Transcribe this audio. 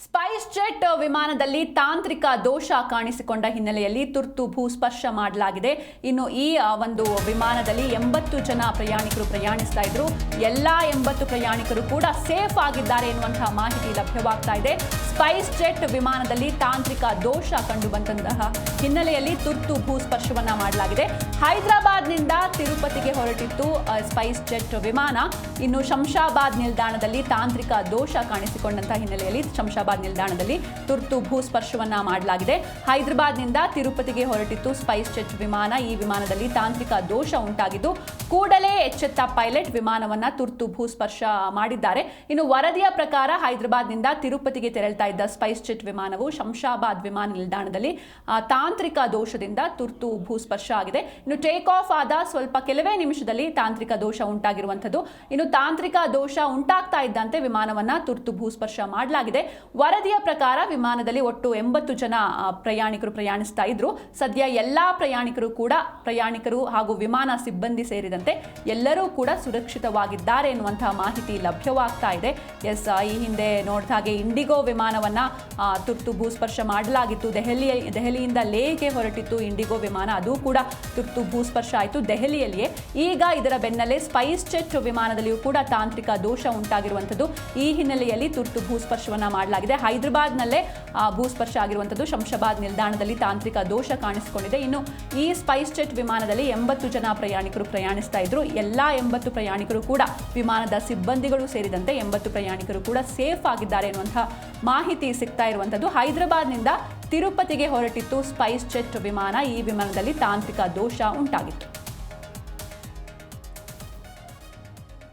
Spice jet ವಿಮಾನದಲ್ಲಿ ತಾಂತ್ರಿಕ ದೋಷ ಕಾಣಿಸಿಕೊಂಡ ಹಿನ್ನೆಲೆಯಲ್ಲಿ ತುರ್ತು ಭೂಸ್ಪರ್ಶ ಮಾಡಲಾಗಿದೆ. ಇನ್ನು ಈ ಒಂದು ವಿಮಾನದಲ್ಲಿ 80 ಜನ ಪ್ರಯಾಣಿಕರು ಪ್ರಯಾಣಿಸ್ತಾ ಇದ್ರು. ಎಲ್ಲಾ 80 ಪ್ರಯಾಣಿಕರು ಕೂಡ ಸೇಫ್ ಆಗಿದ್ದಾರೆ ಎನ್ನುವಂತಹ ಮಾಹಿತಿ ಲಭ್ಯವಾಗ್ತಾ ಇದೆ. ಸ್ಪೈಸ್ ಜೆಟ್ ವಿಮಾನದಲ್ಲಿ ತಾಂತ್ರಿಕ ದೋಷ ಕಂಡು ಬಂದಂತಹ ಹಿನ್ನೆಲೆಯಲ್ಲಿ ತುರ್ತು ಭೂಸ್ಪರ್ಶವನ್ನ ಮಾಡಲಾಗಿದೆ. ಹೈದರಾಬಾದ್ನಿಂದ ತಿರುಪತಿಗೆ ಹೊರಟಿತ್ತು ಸ್ಪೈಸ್ ಜೆಟ್ ವಿಮಾನ. ಇನ್ನು ಶಂಷಾಬಾದ್ ನಿಲ್ದಾಣದಲ್ಲಿ ತಾಂತ್ರಿಕ ದೋಷ ಕಾಣಿಸಿಕೊಂಡಂತಹ ಹಿನ್ನೆಲೆಯಲ್ಲಿ ಶಂಷಾಬಾದ್ ನಿಲ್ದಾಣದಲ್ಲಿ ತುರ್ತು ಭೂಸ್ಪರ್ಶವನ್ನ ಮಾಡಲಾಗಿದೆ. ಹೈದರಾಬಾದ್ನಿಂದ ತಿರುಪತಿಗೆ ಹೊರಟಿತ್ತು ಸ್ಪೈಸ್ ಜೆಟ್ ವಿಮಾನ. ಈ ವಿಮಾನದಲ್ಲಿ ತಾಂತ್ರಿಕ ದೋಷ ಉಂಟಾಗಿದ್ದು ಕೂಡಲೇ ಎಚ್ಚೆತ್ತ ಪೈಲಟ್ ವಿಮಾನವನ್ನ ತುರ್ತು ಭೂಸ್ಪರ್ಶ ಮಾಡಿದ್ದಾರೆ. ಇನ್ನು ವರದಿಯ ಪ್ರಕಾರ ಹೈದರಾಬಾದ್ನಿಂದ ತಿರುಪತಿಗೆ ತೆರಳ್ತಾ ಇದ್ದ ಸ್ಪೈಸ್ ಜೆಟ್ ವಿಮಾನವು ಶಂಷಾಬಾದ್ ವಿಮಾನ ನಿಲ್ದಾಣದಲ್ಲಿ ತಾಂತ್ರಿಕ ದೋಷದಿಂದ ತುರ್ತು ಭೂಸ್ಪರ್ಶ ಆಗಿದೆ. ಇನ್ನು ಟೇಕ್ ಆಫ್ ಆದ ಸ್ವಲ್ಪ ಕೆಲವೇ ನಿಮಿಷದಲ್ಲಿ ತಾಂತ್ರಿಕ ದೋಷ ಉಂಟಾಗಿರುವಂಥದ್ದು. ಇನ್ನು ತಾಂತ್ರಿಕ ದೋಷ ಉಂಟಾಗ್ತಾ ಇದ್ದಂತೆ ವಿಮಾನವನ್ನ ತುರ್ತು ಭೂಸ್ಪರ್ಶ ಮಾಡಲಾಗಿದೆ. ವರದಿಯ ಪ್ರಕಾರ ವಿಮಾನದಲ್ಲಿ ಒಟ್ಟು 80 ಜನ ಪ್ರಯಾಣಿಕರು ಪ್ರಯಾಣಿಸ್ತಾ ಇದ್ರು. ಸದ್ಯ ಎಲ್ಲಾ ಪ್ರಯಾಣಿಕರು ಹಾಗೂ ವಿಮಾನ ಸಿಬ್ಬಂದಿ ಸೇರಿದಂತೆ ಎಲ್ಲರೂ ಕೂಡ ಸುರಕ್ಷಿತವಾಗಿದ್ದಾರೆ ಎನ್ನುವಂತಹ ಮಾಹಿತಿ ಲಭ್ಯವಾಗ್ತಾ ಇದೆ. ಈ ಹಿಂದೆ ನೋಡಿದ ಹಾಗೆ ಇಂಡಿಗೋ ವಿಮಾನವನ್ನ ತುರ್ತು ಭೂಸ್ಪರ್ಶ ಮಾಡಲಾಗಿತ್ತು. ದೆಹಲಿಯಿಂದ ಲೇಹ್ಗೆ ಹೊರಟಿತ್ತು ಇಂಡಿಗೋ ವಿಮಾನ. ಅದು ಕೂಡ ತುರ್ತು ಭೂಸ್ಪರ್ಶ ಆಯಿತು ದೆಹಲಿಯಲ್ಲಿಯೇ. ಈಗ ಇದರ ಬೆನ್ನಲ್ಲೇ ಸ್ಪೈಸ್ ಜೆಟ್ ವಿಮಾನದಲ್ಲಿಯೂ ಕೂಡ ತಾಂತ್ರಿಕ ದೋಷ ಉಂಟಾಗಿರುವಂಥದ್ದು. ಈ ಹಿನ್ನೆಲೆಯಲ್ಲಿ ತುರ್ತು ಭೂಸ್ಪರ್ಶವನ್ನ ಮಾಡಲಾಗಿದೆ. ಹೈದರಾಬಾದ್ನಲ್ಲೇ ಭೂಸ್ಪರ್ಶ ಆಗಿರುವಂಥದ್ದು. ಶಂಷಾಬಾದ್ ನಿಲ್ದಾಣದಲ್ಲಿ ತಾಂತ್ರಿಕ ದೋಷ ಕಾಣಿಸಿಕೊಂಡಿದೆ. ಇನ್ನು ಈ ಸ್ಪೈಸ್ ಜೆಟ್ ವಿಮಾನದಲ್ಲಿ 80 ಜನ ಪ್ರಯಾಣಿಕರು ಪ್ರಯಾಣಿಸ್ತಾ ಇದ್ರು. ಎಲ್ಲಾ 80 ಪ್ರಯಾಣಿಕರು ಕೂಡ ವಿಮಾನದ ಸಿಬ್ಬಂದಿಗಳು ಸೇರಿದಂತೆ 80 ಪ್ರಯಾಣಿಕರು ಕೂಡ ಸೇಫ್ ಆಗಿದ್ದಾರೆ ಎನ್ನುವಂತಹ ಮಾಹಿತಿ ಸಿಗ್ತಾ ಇರುವಂಥದ್ದು. ಹೈದರಾಬಾದ್ನಿಂದ ತಿರುಪತಿಗೆ ಹೊರಟಿತ್ತು ಸ್ಪೈಸ್ ಜೆಟ್ ವಿಮಾನ. ಈ ವಿಮಾನದಲ್ಲಿ ತಾಂತ್ರಿಕ ದೋಷ ಉಂಟಾಗಿತ್ತು.